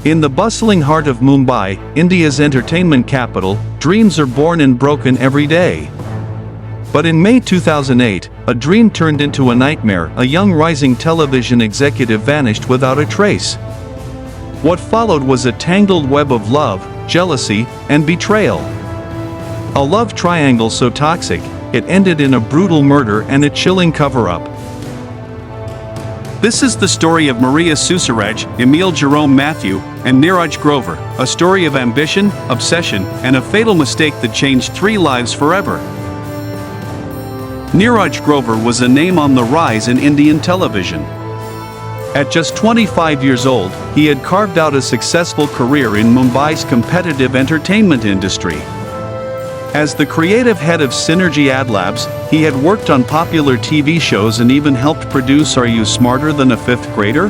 In the bustling heart of Mumbai, India's entertainment capital, dreams are born and broken every day. But in May 2008, a dream turned into a nightmare. A young rising television executive vanished without a trace. What followed was a tangled web of love, jealousy, and betrayal. A love triangle so toxic, it ended in a brutal murder and a chilling cover-up. This is the story of Maria Susairaj, Emil Jerome Matthew, and Neeraj Grover, a story of ambition, obsession, and a fatal mistake that changed 3 lives forever. Neeraj Grover was a name on the rise in Indian television. At just 25 years old, he had carved out a successful career in Mumbai's competitive entertainment industry. As the creative head of Synergy Ad Labs, he had worked on popular TV shows and even helped produce Are You Smarter Than a Fifth Grader?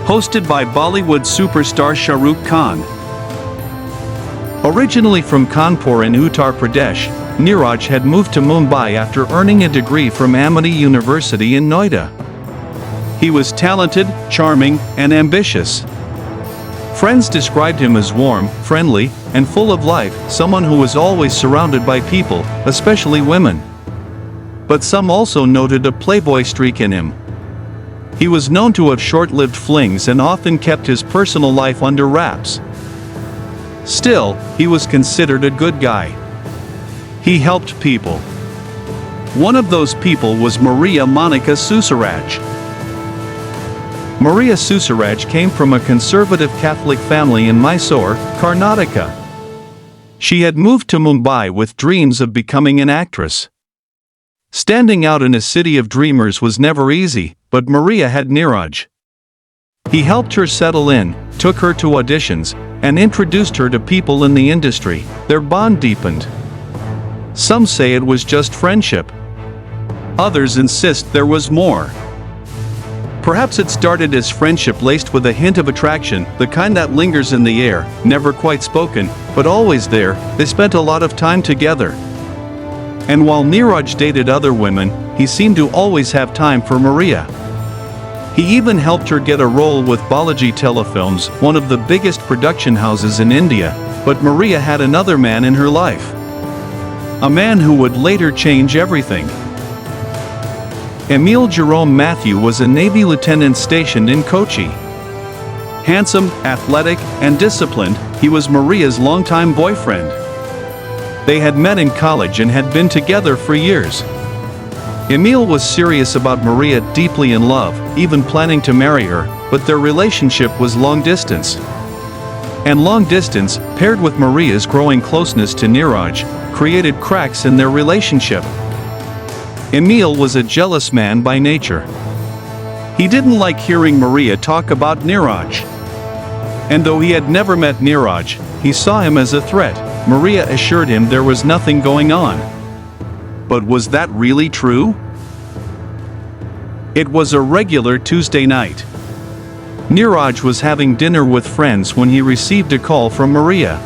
Hosted by Bollywood superstar Shah Rukh Khan. Originally from Kanpur in Uttar Pradesh, Neeraj had moved to Mumbai after earning a degree from Amity University in Noida. He was talented, charming, and ambitious. Friends described him as warm, friendly, and full of life, someone who was always surrounded by people, especially women. But some also noted a playboy streak in him. He was known to have short-lived flings and often kept his personal life under wraps. Still, he was considered a good guy. He helped people. One of those people was Maria Monica Susairaj. Maria Susairaj came from a conservative Catholic family in Mysore, Karnataka. She had moved to Mumbai with dreams of becoming an actress. Standing out in a city of dreamers was never easy, but Maria had Neeraj. He helped her settle in, took her to auditions, and introduced her to people in the industry. Their bond deepened. Some say it was just friendship. Others insist there was more. Perhaps it started as friendship laced with a hint of attraction, the kind that lingers in the air, never quite spoken, but always there. They spent a lot of time together. And while Neeraj dated other women, he seemed to always have time for Maria. He even helped her get a role with Balaji Telefilms, one of the biggest production houses in India, but Maria had another man in her life. A man who would later change everything. Emil Jerome Matthew was a Navy lieutenant stationed in Kochi. Handsome, athletic, and disciplined, he was Maria's longtime boyfriend. They had met in college and had been together for years. Emil was serious about Maria, deeply in love, even planning to marry her, but their relationship was long distance. And long distance, paired with Maria's growing closeness to Neeraj, created cracks in their relationship. Emil was a jealous man by nature. He didn't like hearing Maria talk about Neeraj. And though he had never met Neeraj, he saw him as a threat. Maria assured him there was nothing going on. But was that really true? It was a regular Tuesday night. Neeraj was having dinner with friends when he received a call from Maria.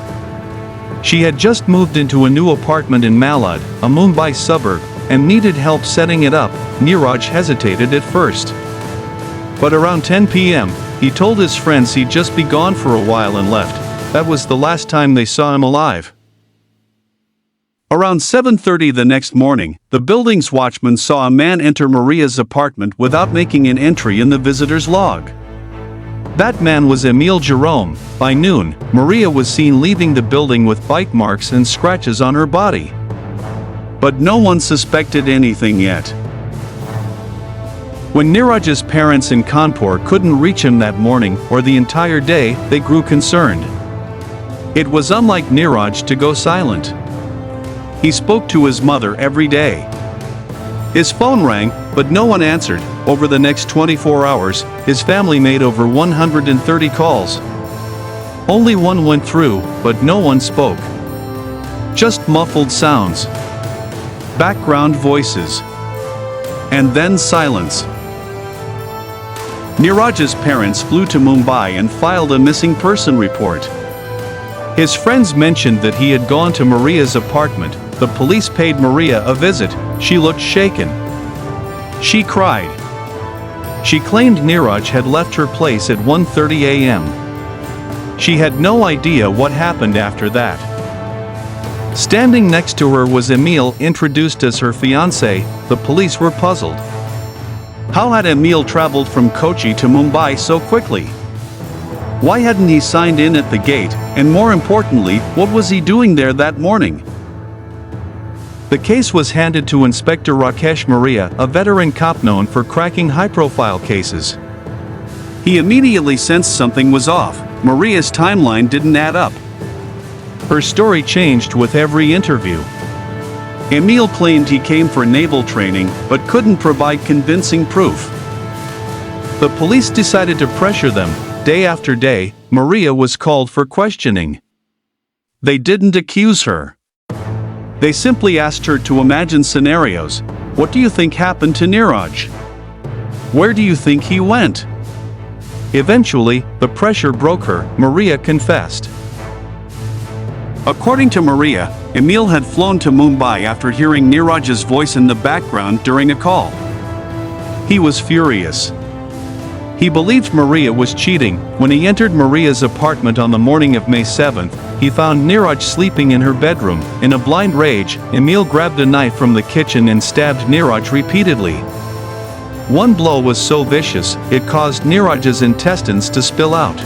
She had just moved into a new apartment in Malad, a Mumbai suburb, and needed help setting it up. Neeraj hesitated at first. But around 10 p.m., he told his friends he'd just be gone for a while and left. That was the last time they saw him alive. Around 7:30 the next morning, the building's watchman saw a man enter Maria's apartment without making an entry in the visitor's log. That man was Emil Jerome. By noon, Maria was seen leaving the building with bite marks and scratches on her body. But no one suspected anything yet. When Neeraj's parents in Kanpur couldn't reach him that morning or the entire day, they grew concerned. It was unlike Neeraj to go silent. He spoke to his mother every day. His phone rang, but no one answered. Over the next 24 hours, his family made over 130 calls. Only one went through, but no one spoke. Just muffled sounds. Background voices. And then silence. Neeraj's parents flew to Mumbai and filed a missing person report. His friends mentioned that he had gone to Maria's apartment. The police paid Maria a visit. She looked shaken. She cried. She claimed Neeraj had left her place at 1:30 a.m. She had no idea what happened after that. Standing next to her was Emil, introduced as her fiancé. The police were puzzled. How had Emil traveled from Kochi to Mumbai so quickly? Why hadn't he signed in at the gate, and more importantly, what was he doing there that morning? The case was handed to Inspector Rakesh Maria, a veteran cop known for cracking high-profile cases. He immediately sensed something was off. Maria's timeline didn't add up. Her story changed with every interview. Emil claimed he came for naval training but couldn't provide convincing proof. The police decided to pressure them. Day after day, Maria was called for questioning. They didn't accuse her. They simply asked her to imagine scenarios. What do you think happened to Neeraj? Where do you think he went? Eventually, the pressure broke her. Maria confessed. According to Maria, Emil had flown to Mumbai after hearing Neeraj's voice in the background during a call. He was furious. He believed Maria was cheating. When he entered Maria's apartment on the morning of May 7th, he found Neeraj sleeping in her bedroom. In a blind rage, Emil grabbed a knife from the kitchen and stabbed Neeraj repeatedly. One blow was so vicious, it caused Neeraj's intestines to spill out.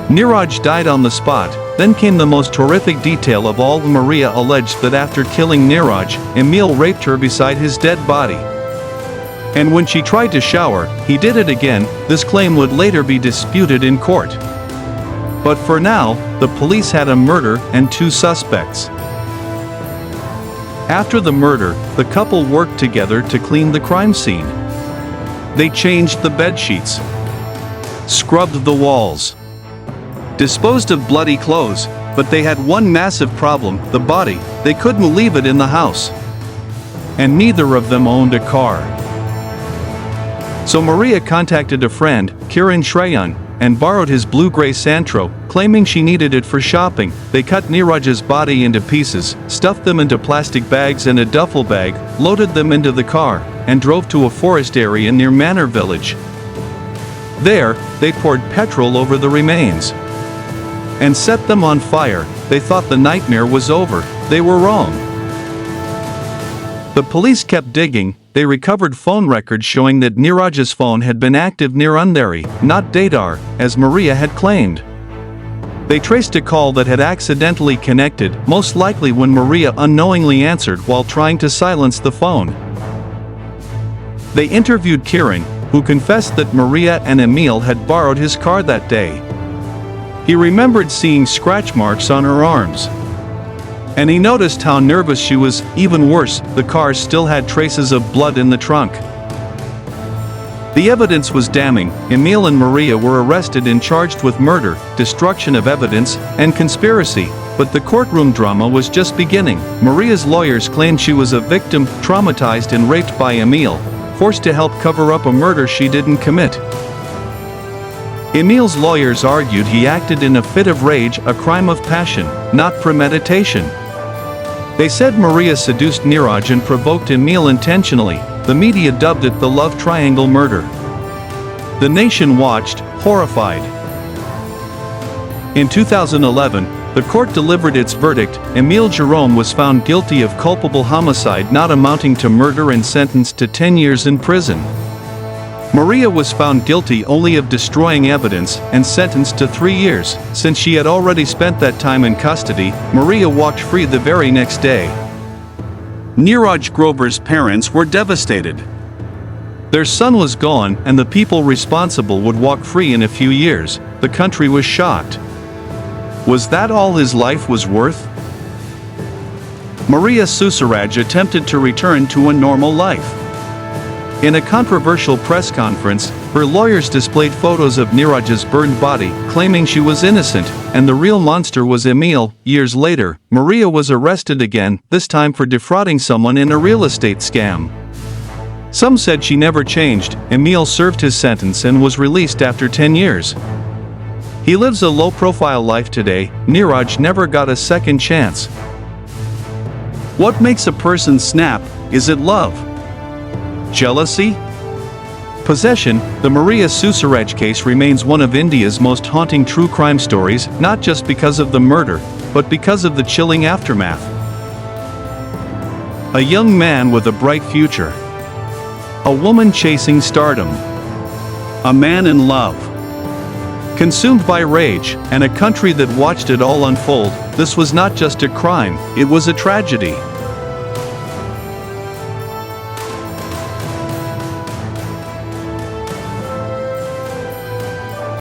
Neeraj died on the spot. Then came the most horrific detail of all. Maria alleged that after killing Neeraj, Emil raped her beside his dead body. And when she tried to shower, he did it again. This claim would later be disputed in court. But for now, the police had a murder and 2 suspects. After the murder, the couple worked together to clean the crime scene. They changed the bedsheets, scrubbed the walls, disposed of bloody clothes, but they had one massive problem: the body. They couldn't leave it in the house. And neither of them owned a car. So Maria contacted a friend, Kiran Shrayan, and borrowed his blue-gray Santro, claiming she needed it for shopping. They cut Neeraj's body into pieces, stuffed them into plastic bags and a duffel bag, loaded them into the car, and drove to a forest area near Manor Village. There, they poured petrol over the remains and set them on fire. They thought the nightmare was over. They were wrong. The police kept digging. They recovered phone records showing that Neeraj's phone had been active near Andheri, not Dadar, as Maria had claimed. They traced a call that had accidentally connected, most likely when Maria unknowingly answered while trying to silence the phone. They interviewed Kiran, who confessed that Maria and Emil had borrowed his car that day. He remembered seeing scratch marks on her arms. And he noticed how nervous she was. Even worse, the car still had traces of blood in the trunk. The evidence was damning. Emil and Maria were arrested and charged with murder, destruction of evidence, and conspiracy. But the courtroom drama was just beginning. Maria's lawyers claimed she was a victim, traumatized and raped by Emil, forced to help cover up a murder she didn't commit. Emil's lawyers argued he acted in a fit of rage, a crime of passion, not premeditation. They said Maria seduced Neeraj and provoked Emil intentionally. The media dubbed it the love triangle murder. The nation watched, horrified. In 2011, the court delivered its verdict. Emil Jerome was found guilty of culpable homicide not amounting to murder and sentenced to 10 years in prison. Maria was found guilty only of destroying evidence and sentenced to 3 years. Since she had already spent that time in custody, Maria walked free the very next day. Neeraj Grover's parents were devastated. Their son was gone, and the people responsible would walk free in a few years. The country was shocked. Was that all his life was worth? Maria Susairaj attempted to return to a normal life. In a controversial press conference, her lawyers displayed photos of Neeraj's burned body, claiming she was innocent, and the real monster was Emil. Years later, Maria was arrested again, this time for defrauding someone in a real estate scam. Some said she never changed. Emil served his sentence and was released after 10 years. He lives a low-profile life today. Neeraj never got a second chance. What makes a person snap? Is it love? Jealousy? Possession, the Maria Susairaj case remains one of India's most haunting true crime stories, not just because of the murder, but because of the chilling aftermath. A young man with a bright future. A woman chasing stardom. A man in love. Consumed by rage, and a country that watched it all unfold. This was not just a crime, it was a tragedy.